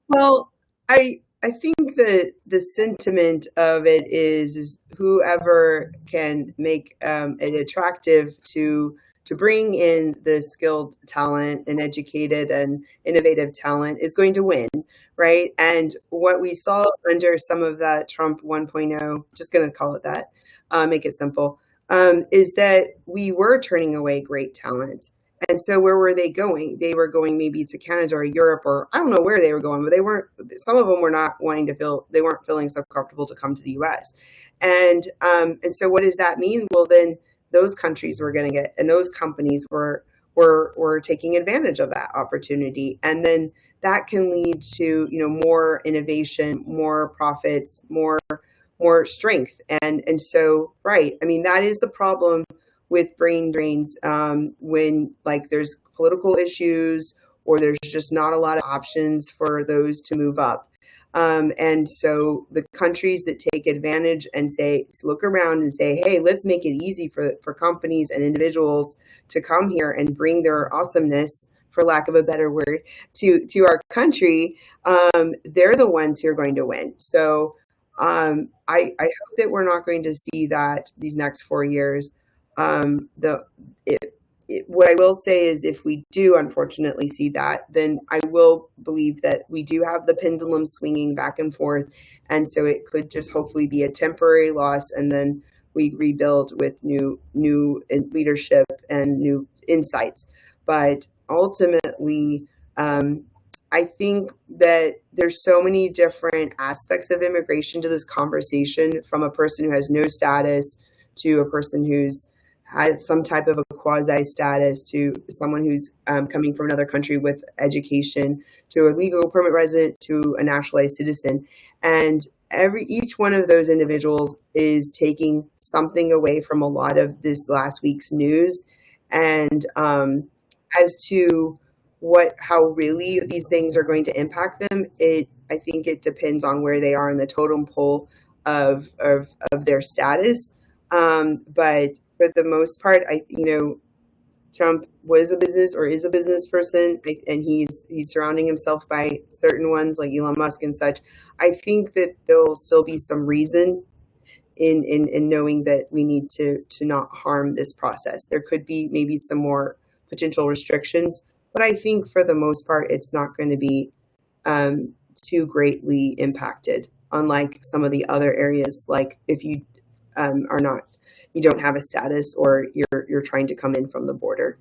Well, I think that the sentiment of it is whoever can make it attractive to bring in the skilled talent and educated and innovative talent is going to win, right? And what we saw under some of that Trump 1.0, just going to call it that, make it simple, is that we were turning away great talent. And so where were they going? They were going maybe to Canada or Europe, or I don't know where they were going, but they weren't, some of them were not wanting to feel, they weren't feeling so comfortable to come to the US. And so what does that mean? Well, then those countries were going to get, and those companies were taking advantage of that opportunity. And then that can lead to, more innovation, more profits, more strength. And so, right. I mean, that is the problem with brain drains, when like there's political issues or there's just not a lot of options for those to move up. And so the countries that take advantage and say, look around and say, hey, let's make it easy for companies and individuals to come here and bring their awesomeness, for lack of a better word, to our country, they're the ones who are going to win. So I hope that we're not going to see that these next 4 years. The what I will say is, if we do unfortunately see that, then I will believe that we do have the pendulum swinging back and forth, and so it could just hopefully be a temporary loss, and then we rebuild with new leadership and new insights. But ultimately, I think that there's so many different aspects of immigration to this conversation, from a person who has no status to a person who's had some type of a quasi status to someone who's coming from another country with education to a legal permanent resident to a naturalized citizen. And each one of those individuals is taking something away from a lot of this last week's news. And as to how really these things are going to impact them, I think it depends on where they are in the totem pole of their status. But for the most part, Trump was a business or is a business person, and he's surrounding himself by certain ones like Elon Musk and such. I think that there will still be some reason in knowing that we need to not harm this process. There could be maybe some more potential restrictions, but I think for the most part, it's not going to be too greatly impacted. Unlike some of the other areas, like if you are not, you don't have a status, or you're trying to come in from the border.